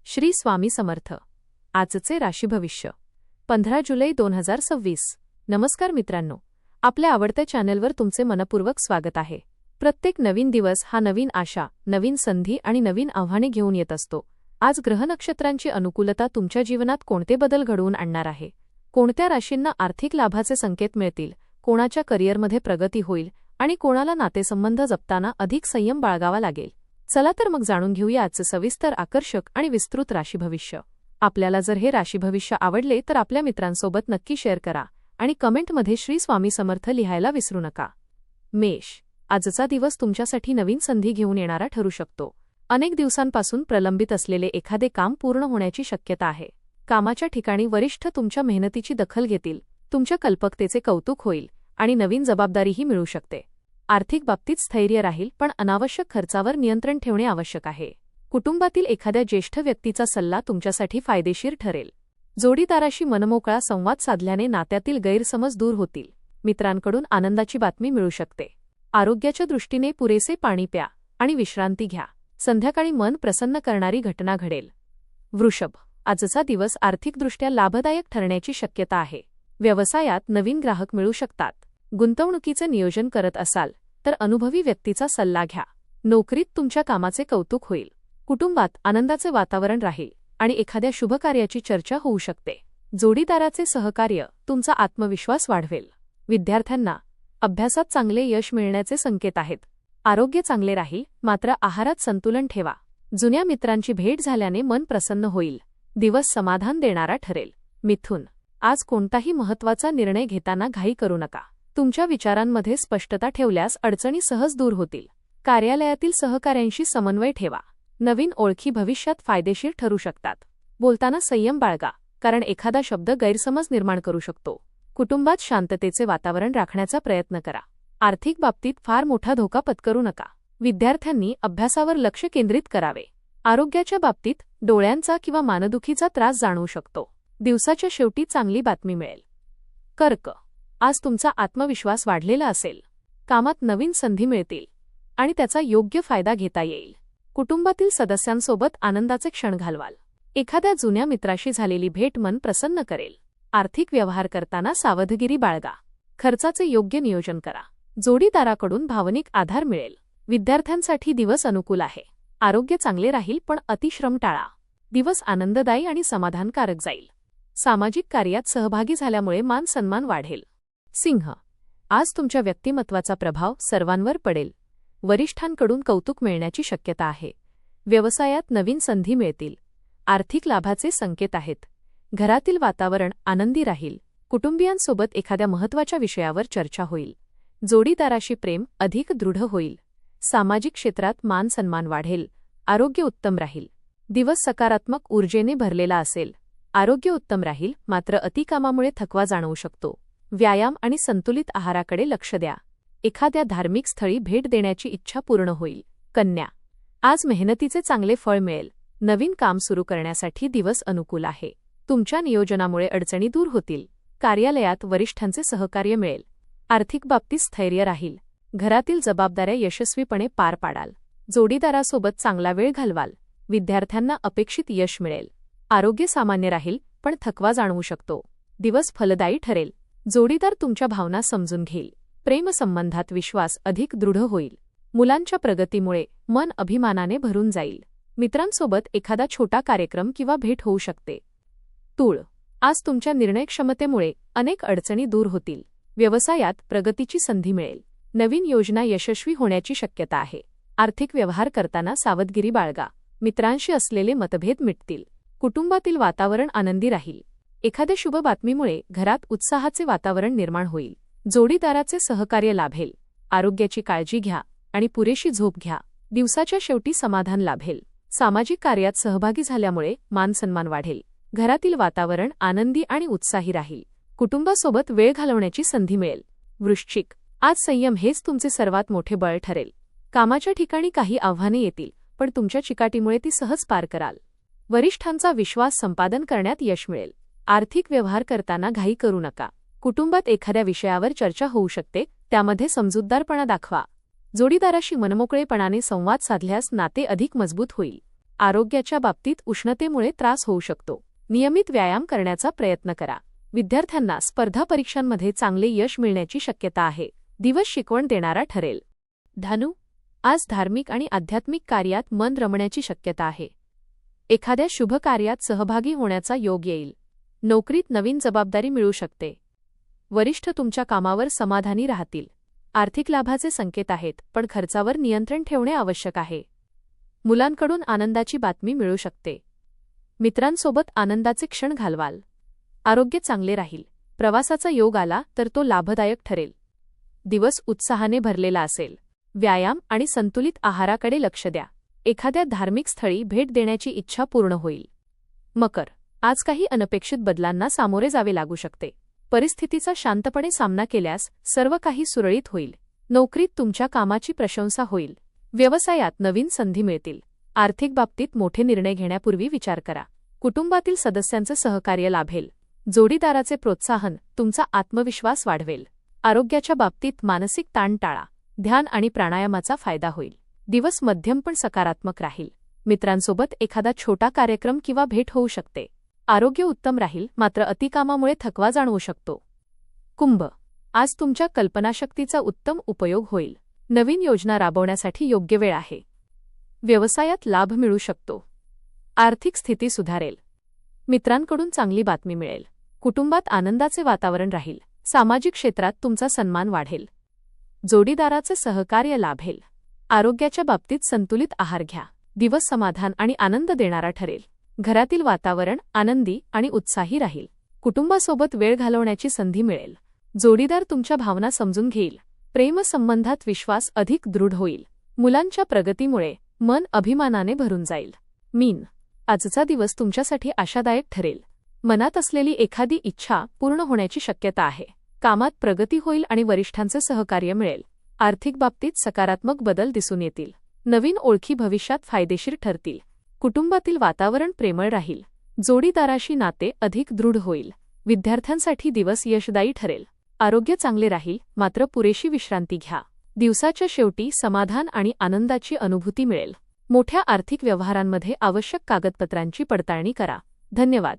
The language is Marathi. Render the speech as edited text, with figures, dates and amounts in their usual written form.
श्री स्वामी समर्थ. आजचे राशी भविष्य 15 जुलै 2026. नमस्कार मित्रांनो, आपल्या आवडत्या चॅनलवर तुमचे मनपूर्वक स्वागत आहे. प्रत्येक नवीन दिवस हा नवीन आशा, नवीन संधी आणि नवीन आव्हाने घेऊन येत असतो. आज ग्रह नक्षत्रांची अनुकूलता तुमच्या जीवनात कोणते बदल घडवून आणणार आहे? कोणत्या राशींना आर्थिक लाभाचे संकेत मिळतील, कोणाच्या करिअरमध्ये प्रगती होईल आणि कोणाला नातेसंबंध जपताना अधिक संयम बाळगावा लागेल? चला तर मग जाणून घेऊया आजचे सविस्तर, आकर्षक आणि विस्तृत राशी भविष्य. आपल्याला जर हे राशी भविष्य आवडले तर आपल्या मित्रांसोबत नक्की शेअर करा आणि कमेंटमध्ये श्री स्वामी समर्थ लिहायला विसरू नका. मेष. आजचा दिवस तुमच्यासाठी नवीन संधी घेऊन येणारा ठरू शकतो. अनेक दिवसांपासून प्रलंबित असलेले एखादे काम पूर्ण होण्याची शक्यता आहे. कामाच्या ठिकाणी वरिष्ठ तुमच्या मेहनतीची दखल घेतील, तुमच्या कल्पकतेचे कौतुक होईल आणि नवीन जबाबदारीही मिळू शकते. आर्थिक बाबतीत स्थैर्य राहील, पण अनावश्यक खर्चावर नियंत्रण ठेवणे आवश्यक आहे. कुटुंबातील एखाद्या ज्येष्ठ व्यक्तीचा सल्ला तुमच्यासाठी फायदेशीर ठरेल. जोडीदाराशी मनमोकळा संवाद साधल्याने नात्यातील गैरसमज दूर होतील. मित्रांकडून आनंदाची बातमी मिळू शकते. आरोग्याच्या दृष्टीने पुरेसे पाणी प्या आणि विश्रांती घ्या. संध्याकाळी मन प्रसन्न करणारी घटना घडेल. वृषभ. आजचा दिवस आर्थिकदृष्ट्या लाभदायक ठरण्याची शक्यता आहे. व्यवसायात नवीन ग्राहक मिळू शकतात. गुंतवणुकीचे नियोजन करत असाल तर अनुभवी व्यक्तीचा सल्ला घ्या. नोकरीत तुमच्या कामाचे कौतुक होईल. कुटुंबात आनंदाचे वातावरण राहील आणि एखाद्या शुभकार्याची चर्चा होऊ शकते. जोडीदाराचे सहकार्य तुमचा आत्मविश्वास वाढवेल. विद्यार्थ्यांना अभ्यासात चांगले यश मिळण्याचे संकेत आहेत. आरोग्य चांगले राहील, मात्र आहारात संतुलन ठेवा. जुन्या मित्रांची भेट झाल्याने मन प्रसन्न होईल. दिवस समाधान देणारा ठरेल. मिथुन. आज कोणताही महत्त्वाचा निर्णय घेताना घाई करू नका. तुमच्या विचारांमध्ये स्पष्टता ठेवल्यास अडचणी सहज दूर होतील. कार्यालयातील सहकाऱ्यांशी समन्वय ठेवा. नवीन ओळखी भविष्यात फायदेशीर ठरू शकतात. बोलताना संयम बाळगा, कारण एखादा शब्द गैरसमज निर्माण करू शकतो. कुटुंबात शांततेचे वातावरण राखण्याचा प्रयत्न करा. आर्थिक बाबतीत फार मोठा धोका पत्करू नका. विद्यार्थ्यांनी अभ्यासावर लक्ष केंद्रित करावे. आरोग्याच्या बाबतीत डोळ्यांचा किंवा मानदुखीचा त्रास जाणवू शकतो. दिवसाच्या शेवटी चांगली बातमी मिळेल. कर्क. आज तुमचा आत्मविश्वास वाढलेला असेल. कामात नवीन संधी मिळतील आणि त्याचा योग्य फायदा घेता येईल. कुटुंबातील सदस्यांसोबत आनंदाचे क्षण घालवाल. एखाद्या जुन्या मित्राशी झालेली भेट मन प्रसन्न करेल. आर्थिक व्यवहार करताना सावधगिरी बाळगा. खर्चाचे योग्य नियोजन करा. जोडीदाराकडून भावनिक आधार मिळेल. विद्यार्थ्यांसाठी दिवस अनुकूल आहे. आरोग्य चांगले राहील, पण अतिश्रम टाळा. दिवस आनंददायी आणि समाधानकारक जाईल. सामाजिक कार्यात सहभागी झाल्यामुळे मान सन्मान वाढेल. सिंह. आज तुमच्या व्यक्तिमत्वाचा प्रभाव सर्वांवर पडेल. वरिष्ठांकडून कौतुक मिळण्याची शक्यता आहे. व्यवसायात नवीन संधी मिळतील. आर्थिक लाभाचे संकेत आहेत. घरातील वातावरण आनंदी राहील. कुटुंबियांसोबत एखाद्या महत्त्वाच्या विषयावर चर्चा होईल. जोडीदाराशी प्रेम अधिक दृढ होईल. सामाजिक क्षेत्रात मान सन्मान वाढेल. आरोग्य उत्तम राहील. दिवस सकारात्मक ऊर्जेने भरलेला असेल. आरोग्य उत्तम राहील, मात्र अतिकामामुळे थकवा जाणवू शकतो. व्यायाम आणि संतुलित आहाराकडे लक्ष द्या. एखाद्या धार्मिक स्थळी भेट देण्याची इच्छा पूर्ण होईल. कन्या. आज मेहनतीचे चांगले फळ मिळेल. नवीन काम सुरू करण्यासाठी दिवस अनुकूल आहे. तुमच्या नियोजनामुळे अडचणी दूर होतील. कार्यालयात वरिष्ठांचे सहकार्य मिळेल. आर्थिक बाबतीत स्थैर्य राहील. घरातील जबाबदाऱ्या यशस्वीपणे पार पाडाल. जोडीदारासोबत चांगला वेळ घालवाल. विद्यार्थ्यांना अपेक्षित यश मिळेल. आरोग्य सामान्य राहील, पण थकवा जाणवू शकतो. दिवस फलदायी ठरेल. जोडीदार तुमच्या भावना समजून घेईल. प्रेमसंबंधात विश्वास अधिक दृढ होईल. मुलांच्या प्रगतीमुळे मन अभिमानाने भरून जाईल. मित्रांसोबत एखादा छोटा कार्यक्रम किंवा भेट होऊ शकते. तूळ. आज तुमच्या निर्णयक्षमतेमुळे अनेक अडचणी दूर होतील. व्यवसायात प्रगतीची संधी मिळेल. नवीन योजना यशस्वी होण्याची शक्यता आहे. आर्थिक व्यवहार करताना सावधगिरी बाळगा. मित्रांशी असलेले मतभेद मिटतील. कुटुंबातील वातावरण आनंदी राहील. एखाद्या शुभ बातमीमुळे घरात उत्साहाचे वातावरण निर्माण होईल. जोडीदाराचे सहकार्य लाभेल. आरोग्याची काळजी घ्या आणि पुरेशी झोप घ्या. दिवसाच्या शेवटी समाधान लाभेल. सामाजिक कार्यात सहभागी झाल्यामुळे मानसन्मान वाढेल. घरातील वातावरण आनंदी आणि उत्साही राहील. कुटुंबासोबत वेळ घालवण्याची संधी मिळेल. वृश्चिक. आज संयम हेच तुमचे सर्वात मोठे बळ ठरेल. कामाच्या ठिकाणी काही आव्हाने येतील, पण तुमच्या चिकाटीमुळे ती सहज पार कराल. वरिष्ठांचा विश्वास संपादन करण्यात यश मिळेल. आर्थिक व्यवहार करताना घाई करू नका. कुटुंबात एखाद्या विषयावर चर्चा होऊ शकते, त्यामध्ये समजूतदारपणा दाखवा. जोडीदाराशी मनमोकळेपणाने संवाद साधल्यास नाते अधिक मजबूत होईल. आरोग्याच्या बाबतीत उष्णतेमुळे त्रास होऊ शकतो. नियमित व्यायाम करण्याचा प्रयत्न करा. विद्यार्थ्यांना स्पर्धा परीक्षांमध्ये चांगले यश मिळण्याची शक्यता आहे. दिवस शिकवण देणारा ठरेल. धनु, आज धार्मिक आणि आध्यात्मिक कार्यात मन रमण्याची शक्यता आहे. एखाद्या शुभ कार्यात सहभागी होण्याचा योग येईल. नोकरीत नवीन जबाबदारी मिळू शकते. वरिष्ठ तुमच्या कामावर समाधानी राहतील. आर्थिक लाभाचे संकेत आहेत, पण खर्चावर नियंत्रण ठेवणे आवश्यक आहे. मुलांकडून आनंदाची बातमी मिळू शकते. मित्रांसोबत आनंदाचे क्षण घालवाल. आरोग्य चांगले राहील. प्रवासाचा योग आला तर तो लाभदायक ठरेल. दिवस उत्साहाने भरलेला असेल. व्यायाम आणि संतुलित आहाराकडे लक्ष द्या. एखाद्या धार्मिक स्थळी भेट देण्याची इच्छा पूर्ण होईल. मकर, आज काही अनपेक्षित बदलांना सामोरे जावे लागू शकते. परिस्थितीचा शांतपणे सामना केल्यास सर्व काही सुरळीत होईल. नोकरीत तुमच्या कामाची प्रशंसा होईल. व्यवसायात नवीन संधी मिळतील. आर्थिक बाबतीत मोठे निर्णय घेण्यापूर्वी विचार करा. कुटुंबातील सदस्यांचे सहकार्य लाभेल. जोडीदाराचे प्रोत्साहन तुमचा आत्मविश्वास वाढवेल. आरोग्याच्या बाबतीत मानसिक ताण टाळा. ध्यान आणि प्राणायामाचा फायदा होईल. दिवस मध्यम पण सकारात्मक राहील. मित्रांसोबत एखादा छोटा कार्यक्रम किंवा भेट होऊ शकते. आरोग्य उत्तम राहील, मात्र अतिकामामुळे थकवा जाणवू शकतो. कुंभ, आज तुमच्या कल्पनाशक्तीचा उत्तम उपयोग होईल. नवीन योजना राबवण्यासाठी योग्य वेळ आहे. व्यवसायात लाभ मिळू शकतो. आर्थिक स्थिती सुधारेल. मित्रांकडून चांगली बातमी मिळेल. कुटुंबात आनंदाचे वातावरण राहील. सामाजिक क्षेत्रात तुमचा सन्मान वाढेल. जोडीदाराचे सहकार्य लाभेल. आरोग्याच्या बाबतीत संतुलित आहार घ्या. दिवस समाधान आणि आनंद देणारा ठरेल. घरातील वातावरण आनंदी आणि उत्साही राहील. कुटुंबासोबत वेळ घालवण्याची संधी मिळेल. जोडीदार तुमच्या भावना समजून घेईल. प्रेमसंबंधात विश्वास अधिक दृढ होईल. मुलांच्या प्रगतीमुळे मन अभिमानाने भरून जाईल. मीन, आजचा दिवस तुमच्यासाठी आशादायक ठरेल. मनात असलेली एखादी इच्छा पूर्ण होण्याची शक्यता आहे. कामात प्रगती होईल आणि वरिष्ठांचे सहकार्य मिळेल. आर्थिक बाबतीत सकारात्मक बदल दिसून येतील. नवीन ओळखी भविष्यात फायदेशीर ठरतील. कुटुंबातील वातावरण प्रेमळ राहील. जोडीदाराशी नाते अधिक दृढ होईल. विद्यार्थ्यांसाठी दिवस यशदायी ठरेल. आरोग्य चांगले राहील, मात्र पुरेशी विश्रांती घ्या. दिवसाच्या शेवटी समाधान आणि आनंदाची अनुभूती मिळेल. मोठ्या आर्थिक व्यवहारांमध्ये आवश्यक कागदपत्रांची पडताळणी करा. धन्यवाद.